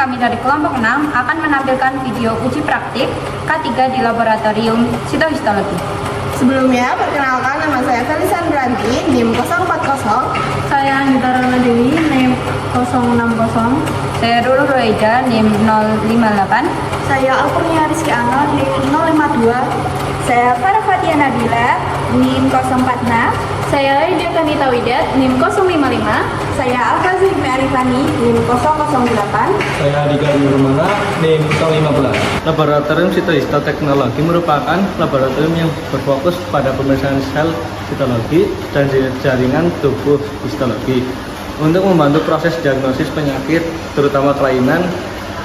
kami dari kelompok 6 akan menampilkan video uji praktik K3 di Laboratorium Sitohistologi. Sebelumnya, perkenalkan nama saya Felisan Branti, NIM 040. Saya Anggita Ramadini, NIM 060. Saya Ruru Roeda, NIM 058. Saya Alpurnia Rizky Angel, NIM 052. Saya Farah Fatia Nabila, NIM 046. Saya Lydia Kanita Widat, NIM 055. Saya Alfa Zihmi Arifani, NIM 008. Saya Adika Nurmala, NIM 015. Laboratorium Sitohistoteknologi merupakan laboratorium yang berfokus pada pemeriksaan sel histologi dan jaringan tubuh histologi untuk membantu proses diagnosis penyakit, terutama kelainan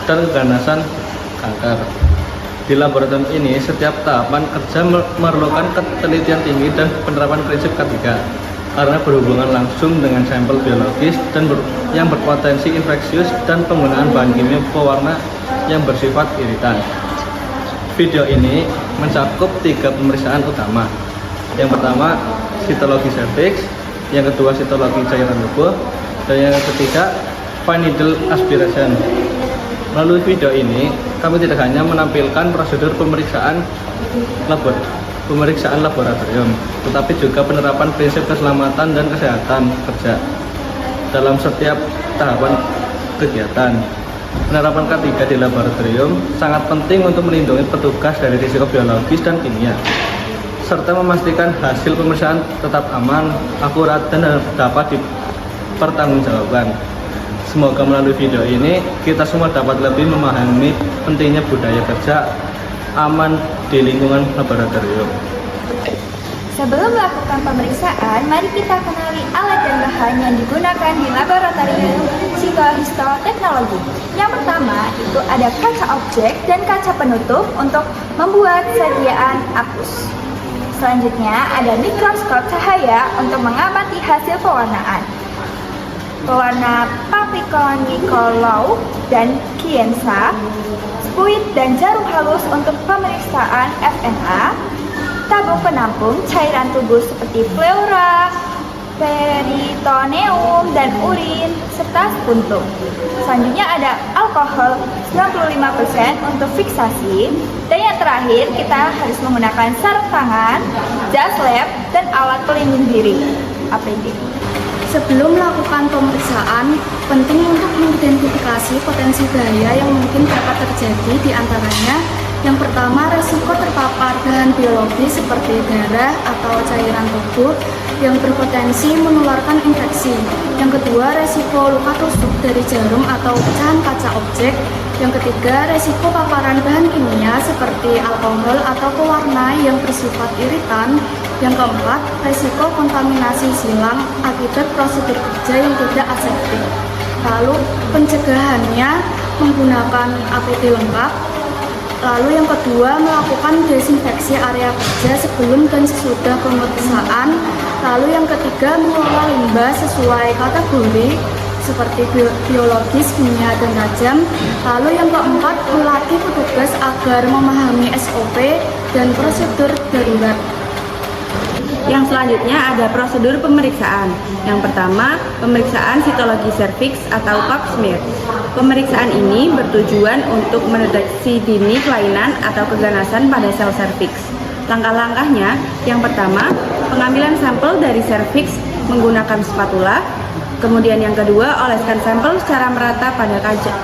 dan keganasan kanker. Di laboratorium ini, setiap tahapan kerja memerlukan ketelitian tinggi dan penerapan prinsip K3 karena berhubungan langsung dengan sampel biologis dan yang berpotensi infeksius dan penggunaan bahan kimia pewarna yang bersifat iritan. Video ini mencakup 3 pemeriksaan utama. Yang pertama, sitologi serviks, yang kedua sitologi cairan tubuh, dan yang ketiga fine needle aspiration. Melalui video ini, kami tidak hanya menampilkan prosedur pemeriksaan laboratorium, tetapi juga penerapan prinsip keselamatan dan kesehatan kerja dalam setiap tahapan kegiatan. Penerapan K3 di laboratorium sangat penting untuk melindungi petugas dari risiko biologis dan kimia, serta memastikan hasil pemeriksaan tetap aman, akurat, dan dapat dipertanggungjawabkan. Semoga melalui video ini kita semua dapat lebih memahami pentingnya budaya kerja aman di lingkungan laboratorium. Sebelum melakukan pemeriksaan, mari kita kenali alat dan bahan yang digunakan di Laboratorium Sitohistoteknologi. Yang pertama itu ada kaca objek dan kaca penutup untuk membuat sediaan apus. Selanjutnya ada mikroskop cahaya untuk mengamati hasil pewarnaan. Pewarna Papikon Nicolau dan Kienza, spuit dan jarum halus untuk pemeriksaan FNA, tabung penampung cairan tubuh seperti pleura, peritoneum, dan urin, serta puntung. Selanjutnya ada alkohol 95% untuk fiksasi, dan yang terakhir kita harus menggunakan sarung tangan, jas lab, dan alat pelindung diri APD. Sebelum melakukan pemeriksaan, penting untuk mengidentifikasi potensi bahaya yang mungkin dapat terjadi, di antaranya yang pertama, resiko terpapar bahan biologis seperti darah atau cairan tubuh yang berpotensi menularkan infeksi. Yang kedua, resiko luka tusuk dari jarum atau pecahan kaca objek. Yang ketiga, resiko paparan bahan kimia seperti alkohol atau pewarna yang bersifat iritan. Yang keempat, resiko kontaminasi silang akibat prosedur kerja yang tidak aseptik. Lalu pencegahannya menggunakan APD lengkap. Lalu yang kedua, melakukan desinfeksi area kerja sebelum dan sesudah pemeriksaan. Lalu yang ketiga, mengelola limbah sesuai kategori seperti biologis, kimia, dan tajam. Lalu yang keempat, melatih petugas agar memahami SOP dan prosedur darurat. Yang selanjutnya ada prosedur pemeriksaan. Yang pertama, pemeriksaan sitologi serviks atau pap smear. Pemeriksaan ini bertujuan untuk mendeteksi dini kelainan atau keganasan pada sel serviks. Langkah-langkahnya, yang pertama, pengambilan sampel dari serviks menggunakan spatula. Kemudian yang kedua, oleskan sampel secara merata pada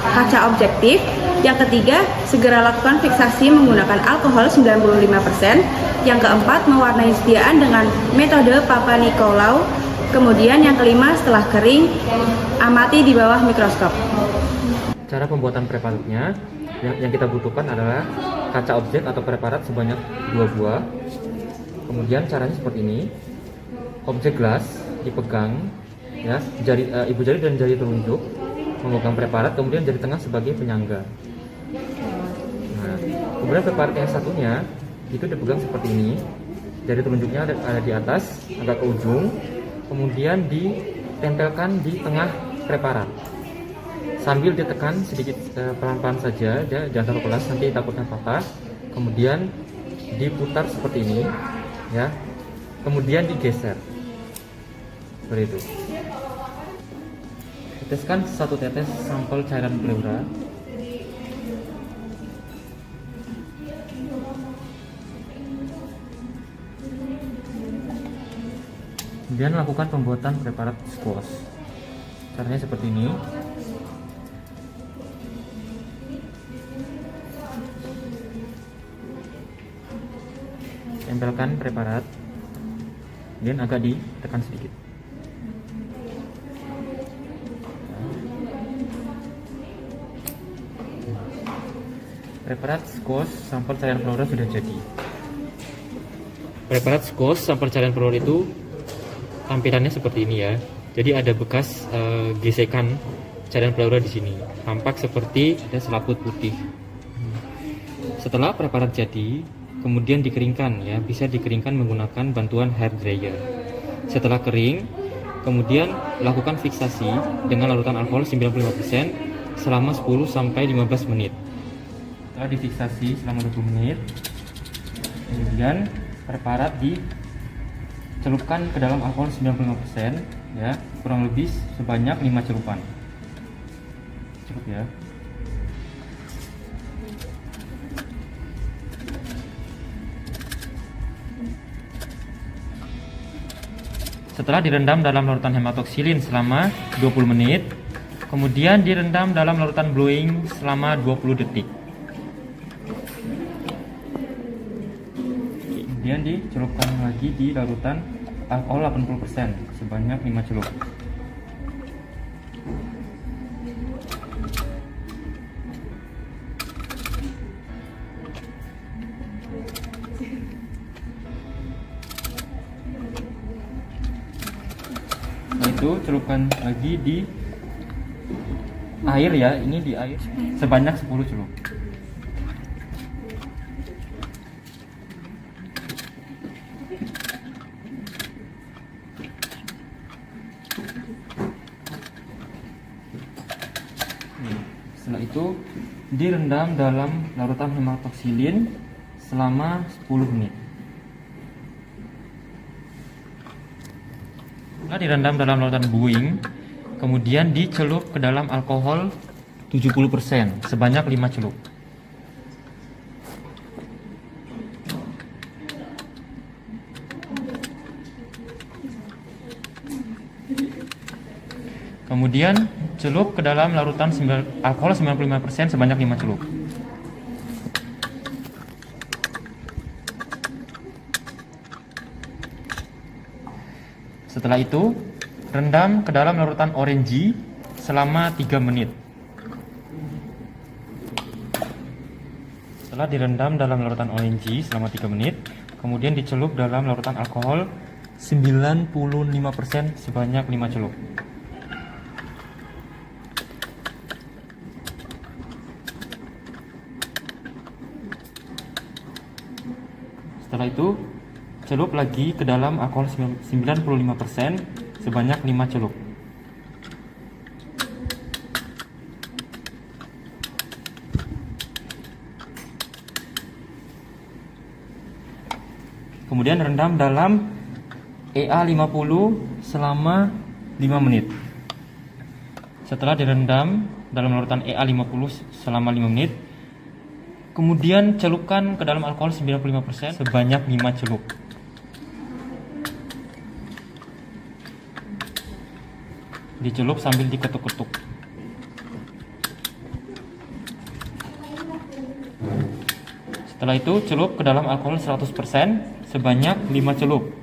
kaca objektif. Yang ketiga, segera lakukan fiksasi menggunakan alkohol 95%. Yang keempat, mewarnai sediaan dengan metode Papa Nicolau. Kemudian yang kelima, setelah kering, amati di bawah mikroskop. Cara pembuatan preparatnya, yang kita butuhkan adalah kaca objek atau preparat sebanyak 2 buah. Kemudian caranya seperti ini. Objek gelas dipegang, ya, ibu jari dan jari telunjuk memegang preparat, kemudian jari tengah sebagai penyangga. Nah, kemudian preparat yang satunya itu dipegang seperti ini, jari telunjuknya ada di atas, agak ke ujung, kemudian ditempelkan di tengah preparat sambil ditekan sedikit pelan-pelan saja, jangan terlalu keras, nanti takutnya patah. Kemudian diputar seperti ini, ya, kemudian digeser seperti itu. Teteskan 1 tetes sampel cairan pleura Kemudian lakukan pembuatan preparat squash. Caranya seperti ini. Tempelkan preparat, dan agak ditekan sedikit. Preparat squash sampel cairan peluru sudah jadi. Preparat squash sampel cairan peluru itu tampilannya seperti ini ya. Jadi ada bekas gesekan cairan peluru di sini. Tampak seperti ada selaput putih. Setelah preparat jadi, kemudian dikeringkan ya, bisa dikeringkan menggunakan bantuan hair dryer. Setelah kering, kemudian lakukan fiksasi dengan larutan alkohol 95% selama 10 sampai 15 menit. Setelah difiksasi selama 20 menit, kemudian preparat dicelupkan ke dalam alkohol 95% ya, kurang lebih sebanyak 5 celupan. Cukup ya. Setelah direndam dalam larutan hematoksilin selama 20 menit, kemudian direndam dalam larutan blowing selama 20 detik. Kemudian dicelupkan lagi di larutan alkohol 80% sebanyak 5 celup. Itu celupkan lagi di air ya, ini di air sebanyak 10 celup. Setelah itu direndam dalam larutan hematoksilin selama 10 menit. Setelah direndam dalam larutan buing, kemudian dicelup ke dalam alkohol 70% sebanyak 5 celup. Kemudian celup ke dalam larutan alkohol 95% sebanyak 5 celup. Setelah itu, rendam ke dalam larutan orange selama 3 menit. Setelah direndam dalam larutan orange selama 3 menit, kemudian dicelup dalam larutan alkohol 95% sebanyak 5 celup. Setelah itu, celup lagi ke dalam alkohol 95% sebanyak 5 celup. Kemudian rendam dalam EA50 selama 5 menit. Setelah direndam dalam larutan EA50 selama 5 menit, kemudian celupkan ke dalam alkohol 95% sebanyak 5 celup. Dicelup sambil diketuk-ketuk. Setelah itu celup ke dalam alkohol 100% sebanyak 5 celup.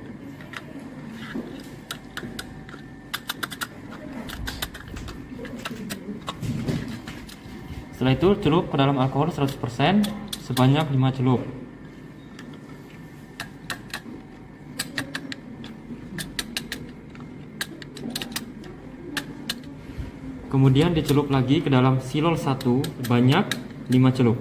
Setelah itu celup ke dalam alkohol 100% sebanyak 5 celup. Kemudian dicelup lagi ke dalam silol 1 sebanyak 5 celup.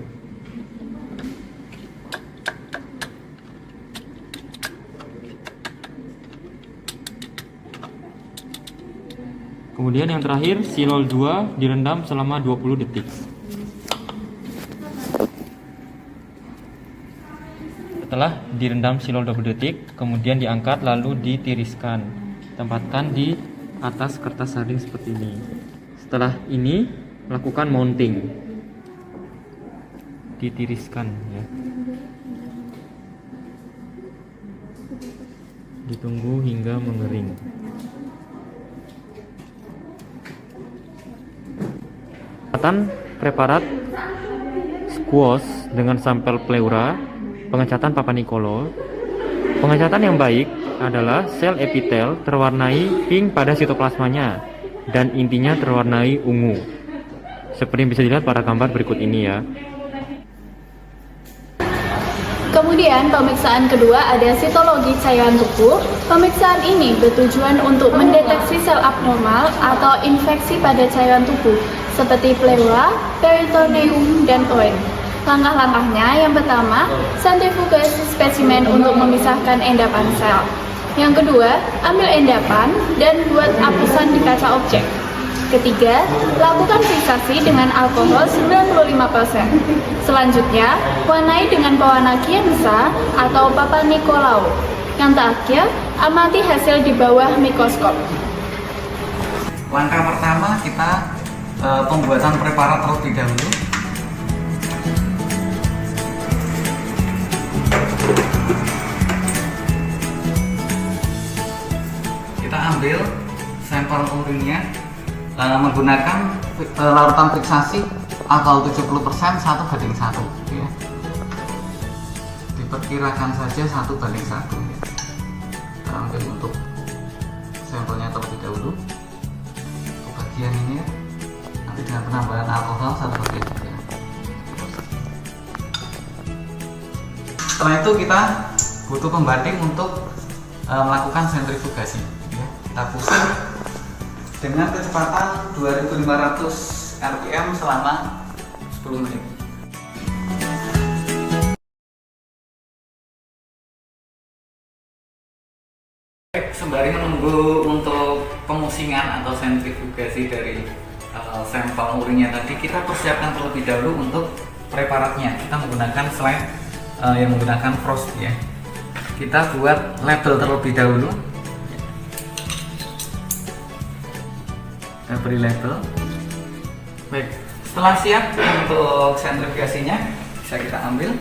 Kemudian yang terakhir, silol 2 direndam selama 20 detik. Setelah direndam silol 20 detik, kemudian diangkat lalu ditiriskan. Tempatkan di atas kertas saring seperti ini. Setelah ini, lakukan mounting. Ditiriskan ya. Ditunggu hingga mengering. Pengecatan preparat squash dengan sampel pleura, pengecatan Papanicolo. Pengecatan yang baik adalah sel epitel terwarnai pink pada sitoplasmanya dan intinya terwarnai ungu. Seperti yang bisa dilihat pada gambar berikut ini ya. Kemudian pemeriksaan kedua ada sitologi cairan tubuh. Pemeriksaan ini bertujuan untuk mendeteksi sel abnormal atau infeksi pada cairan tubuh seperti pleura, peritoneum, dan OM. Langkah-langkahnya yang pertama, sentrifugasi spesimen untuk memisahkan endapan sel. Yang kedua, ambil endapan dan buat apusan di kaca objek. Ketiga, lakukan fiksasi dengan alkohol 95%. Selanjutnya, warnai dengan pewarna Kienza atau Papanicolaou. Yang terakhir, amati hasil di bawah mikroskop. Langkah pertama kita pembuatan preparat terlebih dahulu. Kita ambil sampel urinnya menggunakan larutan friksasi alkohol 70% 1:1 ya. Diperkirakan saja 1:1 ya. Kita ambil untuk sampelnya terlebih dahulu untuk bagian ini ya. Nanti dengan penambahan alkohol 1:3. Setelah itu kita butuh pembanding untuk melakukan sentrifugasi ya. Kita pusing dengan kecepatan 2500 rpm selama 10 menit. Sembari menunggu untuk pemusingan atau sentrifugasi dari sampel urinnya tadi, kita persiapkan terlebih dahulu untuk preparatnya. Kita menggunakan slide yang menggunakan frost ya. Kita buat label terlebih dahulu. Kita beri label. Baik, setelah siap untuk sentrifugasinya, bisa kita ambil.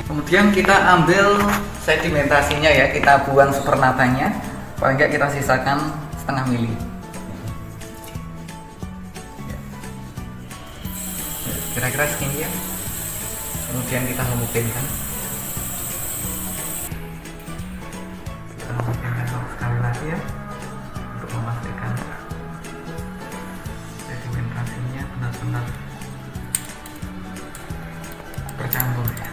Kemudian kita ambil sedimentasinya ya, kita buang supernatanya. Paling nggak kita sisakan setengah mili. Kira-kira segini ya. Kemudian kita memungkinkan. Sekali lagi ya, untuk memastikan sedimentasinya benar-benar bercampur ya.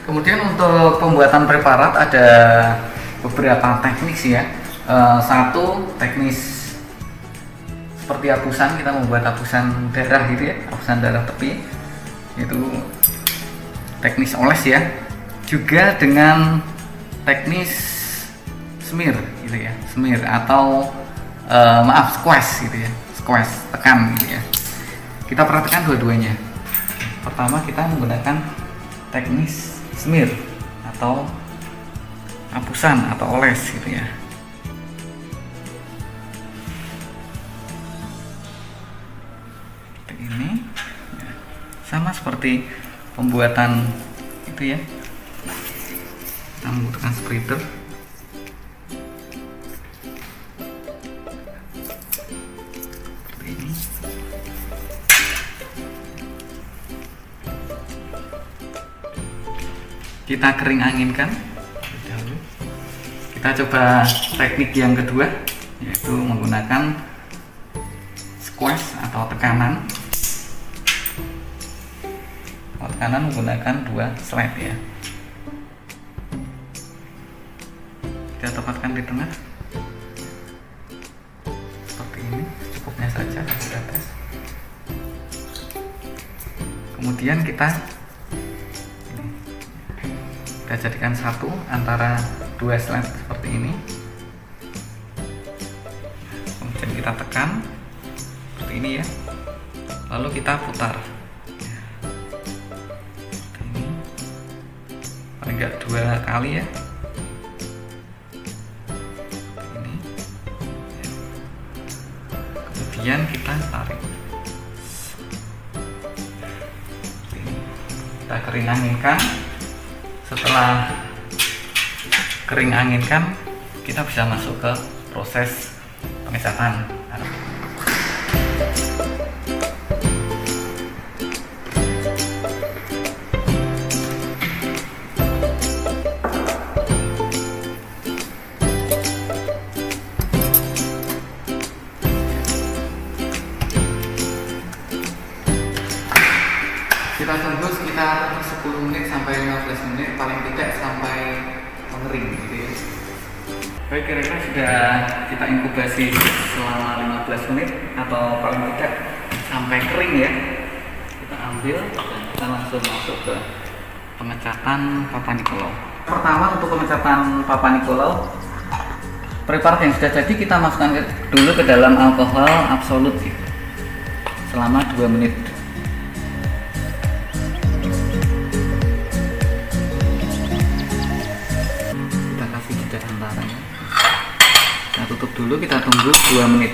Kemudian untuk pembuatan preparat ada beberapa teknik sih ya. Satu teknis seperti apusan, kita membuat apusan darah gitu ya, apusan darah tepi, itu teknis oles ya. Juga dengan teknis smear gitu ya, smear atau squash gitu ya, squash tekan gitu ya. Kita perhatikan dua-duanya. Pertama kita menggunakan teknis smear atau apusan atau oles gitu ya. Seperti ini ya. Sama seperti pembuatan itu ya, kita membutuhkan spreader. Seperti ini. Kita kering anginkan. Kita coba teknik yang kedua, yaitu menggunakan squash atau tekanan. Tekanan menggunakan 2 slide ya. Kita tempatkan di tengah seperti ini, cukupnya saja kita tes. Kemudian kita jadikan satu antara 2 slide seperti ini. Kemudian kita tekan seperti ini ya, lalu kita putar. Paling enggak 2 kali ya. Ini. bagian kita tarik. Kita kering anginkan. Setelah kering anginkan, kita bisa masuk ke proses pengecatan. Kita tunggu sekitar 10 menit sampai 15 menit, paling tidak sampai mengering gitu ya. Baik, kira-kira sudah kita inkubasi selama 15 menit atau paling tidak sampai kering ya. Kita ambil dan kita langsung masuk ke pengecatan Papa Nicolau. Pertama, untuk pengecatan Papa Nicolau, preparat yang sudah jadi kita masukkan dulu ke dalam alkohol absolut gitu, selama 2 menit. Kita tutup dulu, kita tunggu 2 menit.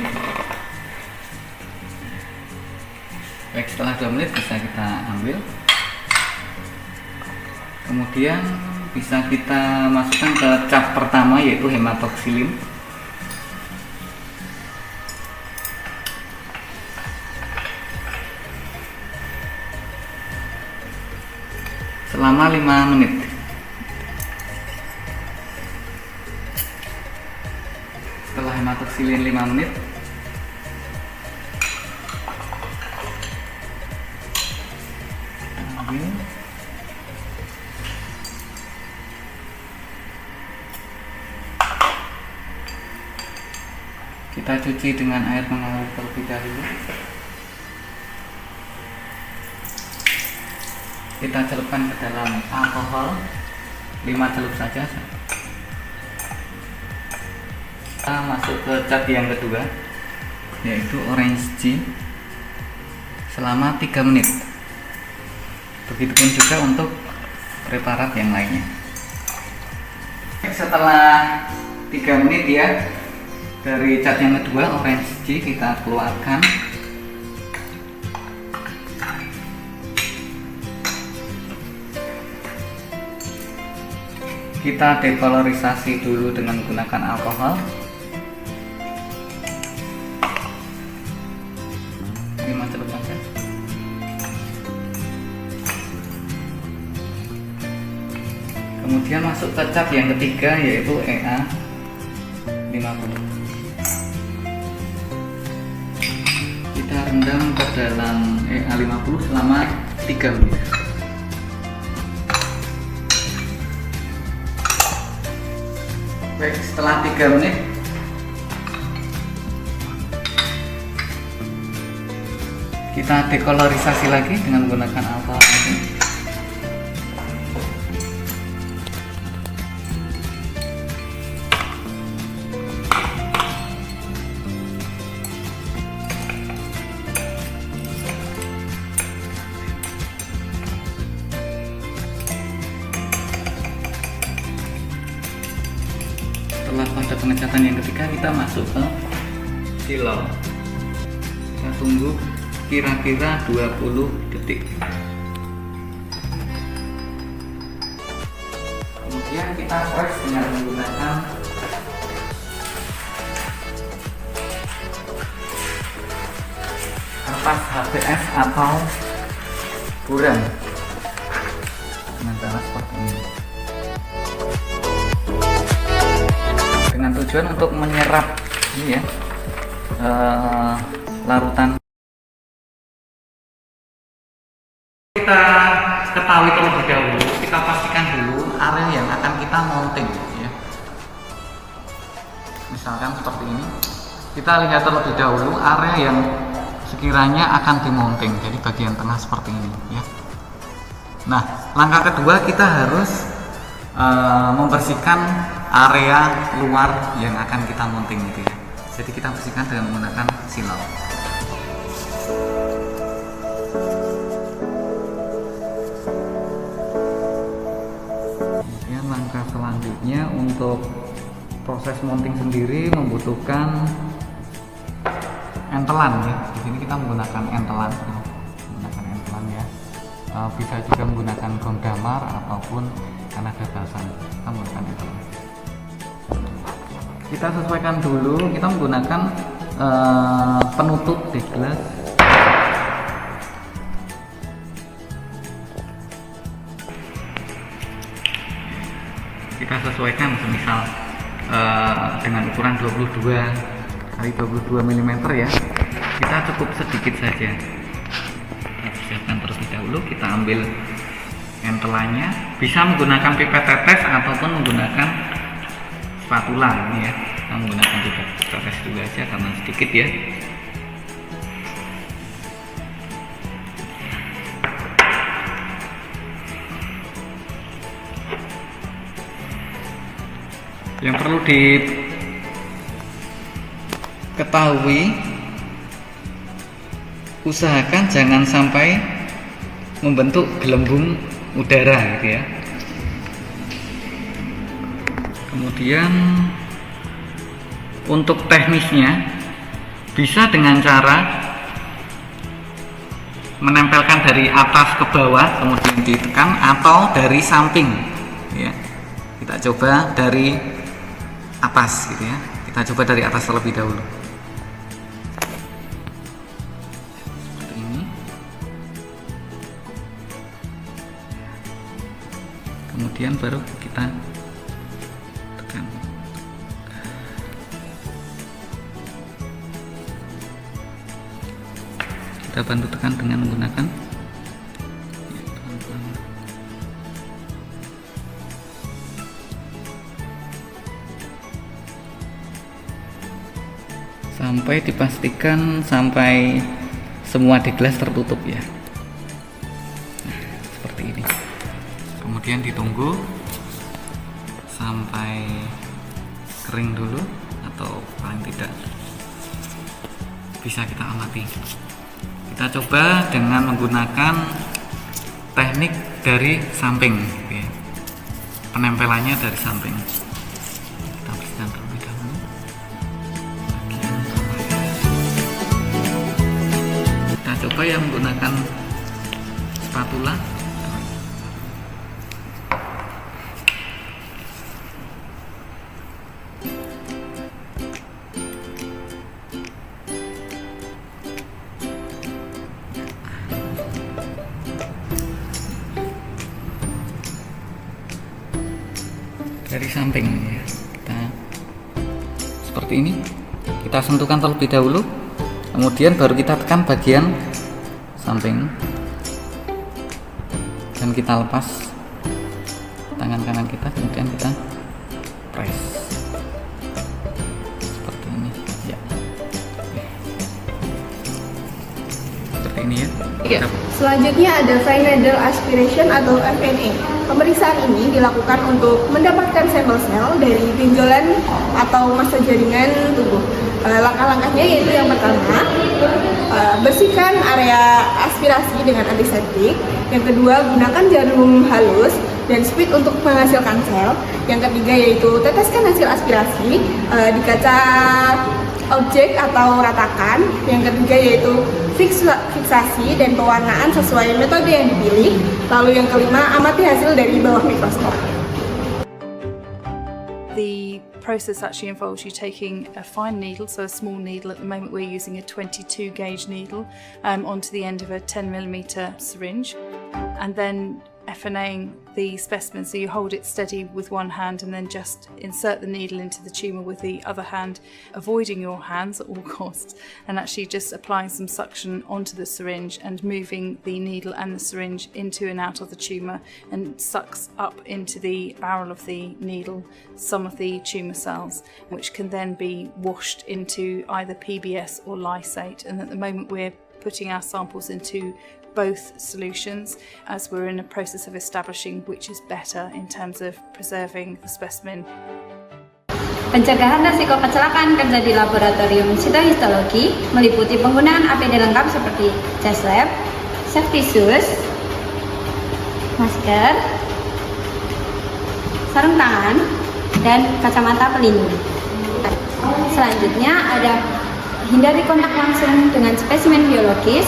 Baik, setelah 2 menit bisa kita ambil. Kemudian bisa kita masukkan ke cap pertama, yaitu hematoxylin. Selama 5 menit. Setelah hematoxylin 5 menit, ambil. Kita cuci dengan air mengalir terlebih dahulu. Kita celupkan ke dalam alkohol 5 celup saja. Kita masuk ke cat yang kedua, yaitu orange G, selama 3 menit. Begitupun juga untuk preparat yang lainnya. Setelah 3 menit ya, dari cat yang kedua orange G kita keluarkan. Kita dekolorisasi dulu dengan menggunakan alkohol. 5 celup saja. Kemudian masuk ke cat yang ketiga, yaitu EA50. Kita rendam ke dalam EA50 selama 3 menit. Baik, setelah 3 menit kita dekolorisasi lagi dengan menggunakan alkohol lagi. Setelah pada pengecatan yang ketiga, kita masuk ke silau. Kita tunggu kira-kira 20 detik. Kemudian kita press dengan menggunakan kertas HBS atau buram dengan cara seperti ini, dengan tujuan untuk menyerap ini ya, larutan. Kita ketahui terlebih dahulu, kita pastikan dulu area yang akan kita mounting ya. Misalkan seperti ini, kita lihat terlebih dahulu area yang sekiranya akan dimounting, jadi bagian tengah seperti ini ya. Nah, langkah kedua kita harus membersihkan area luar yang akan kita mounting gitu ya. Jadi kita bersihkan dengan menggunakan silau. Kemudian langkah selanjutnya untuk proses mounting sendiri membutuhkan entelan ya. Di sini kita menggunakan entelan, ya. Bisa juga menggunakan gom damar ataupun kanada balsam. Kita menggunakan entelan. Kita sesuaikan dulu. Kita menggunakan penutup deglas. Kita sesuaikan semisal dengan ukuran 22 kali 22 mm ya. Kita cukup sedikit saja. Kita siapkan terlebih dahulu. Kita ambil entelannya. Bisa menggunakan pipet tetes ataupun menggunakan spatula ini ya. Kita menggunakan pipet tetes dulu aja karena sedikit ya. Yang perlu diketahui, usahakan jangan sampai membentuk gelembung udara gitu ya. Kemudian untuk teknisnya bisa dengan cara menempelkan dari atas ke bawah kemudian ditekan, atau dari samping ya. Kita coba dari atas gitu ya. Kita coba dari atas terlebih dahulu. Seperti ini. Kemudian baru kita tekan. Kita bantu tekan dengan menggunakan sampai dipastikan sampai semua deglas tertutup ya. Nah, seperti ini. Kemudian ditunggu sampai kering dulu, atau paling tidak bisa kita amati. Kita coba dengan menggunakan teknik dari samping ya. Penempelannya dari samping. Kita bersihkan terlebih dahulu. Kita coba yang menggunakan spatula. Dari samping ya, kita seperti ini, kita sentuhkan terlebih dahulu, kemudian baru kita tekan bagian samping dan kita lepas tangan kanan kita, kemudian kita press seperti ini ya. Seperti ini ya. Ya. Selanjutnya ada fine needle aspiration atau FNA. Pemeriksaan ini dilakukan untuk mendapatkan sampel sel dari benjolan atau massa jaringan tubuh. Langkah-langkahnya yaitu yang pertama, bersihkan area aspirasi dengan antiseptik. Yang kedua, gunakan jarum halus dan speed untuk menghasilkan sel. Yang ketiga yaitu teteskan hasil aspirasi di kaca objek atau ratakan. Yang ketiga yaitu fiksasi dan pewarnaan sesuai metode yang dipilih. Lalu yang kelima, amati hasil dari bawah mikroskop. The process actually involves you taking a fine needle, so a small needle. At the moment we're using a 22 gauge needle onto the end of a 10mm syringe, and then FNAing the specimen, so you hold it steady with one hand and then just insert the needle into the tumour with the other hand, avoiding your hands at all costs, and actually just applying some suction onto the syringe and moving the needle and the syringe into and out of the tumour, and sucks up into the barrel of the needle some of the tumour cells, which can then be washed into either PBS or lysate. And at the moment we're putting our samples into both solutions, as we're in a process of establishing which is better in terms of preserving the specimen. Pencegahan risiko kecelakaan kerja di laboratorium sitohistologi meliputi penggunaan APD lengkap seperti chest lab, safety shoes, masker, sarung tangan, dan kacamata pelindung. Selanjutnya ada hindari kontak langsung dengan spesimen biologis,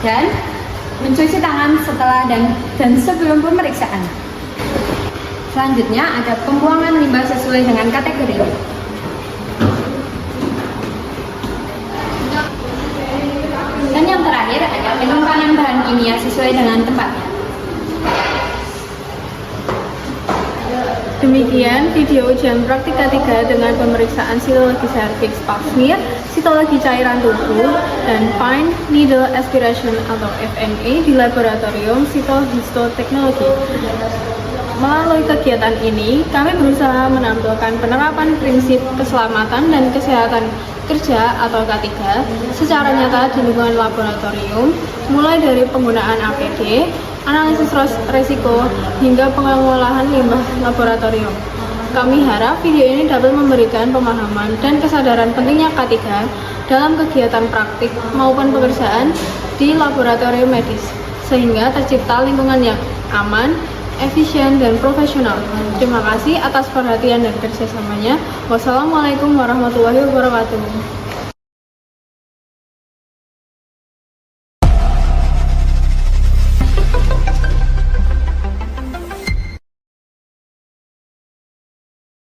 dan mencuci tangan setelah dan sebelum pemeriksaan. Selanjutnya ada pembuangan limbah sesuai dengan kategori. Dan yang terakhir ada penyimpanan bahan kimia sesuai dengan tempatnya. Demikian video ujian praktik K3 dengan pemeriksaan sitologi serviks pap smear, sitologi cairan tubuh, dan fine needle aspiration atau FNA di laboratorium sitohistoteknologi. Melalui kegiatan ini, kami berusaha menampilkan penerapan prinsip keselamatan dan kesehatan kerja atau K3 secara nyata di lingkungan laboratorium, mulai dari penggunaan APD, analisis resiko, hingga pengolahan limbah laboratorium. Kami harap video ini dapat memberikan pemahaman dan kesadaran pentingnya K3 dalam kegiatan praktik maupun pemeriksaan di laboratorium medis, sehingga tercipta lingkungan yang aman, efisien, dan profesional. Terima kasih atas perhatian dan kerjasamanya. Wassalamualaikum warahmatullahi wabarakatuh.